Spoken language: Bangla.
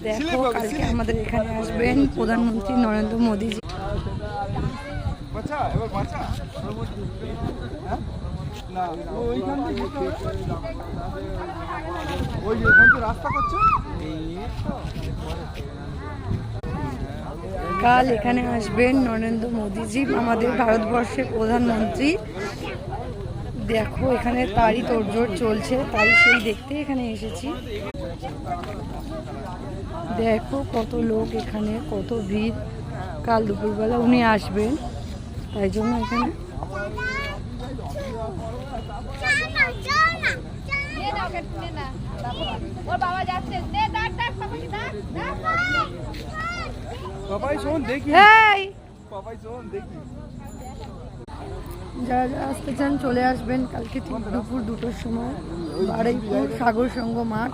দেখো কালকে আমাদের এখানে আসবেন প্রধানমন্ত্রী নরেন্দ্র মোদীজি। কাল এখানে আসবেন নরেন্দ্র মোদীজি, আমাদের ভারতবর্ষের প্রধানমন্ত্রী। দেখো এখানে তারই তোড়জোড় চলছে, তাই সেই দেখতে এখানে এসেছি। দেখো কত লোক এখানে, কত ভিড়। কাল দুপুরবেলা উনি আসবেন, তাই জন্য এখানে যারা যারা আসতে চান চলে আসবেন কালকে দুপুর 2টোর সময় বারুইপুর সাগর সংঘ মাঠ।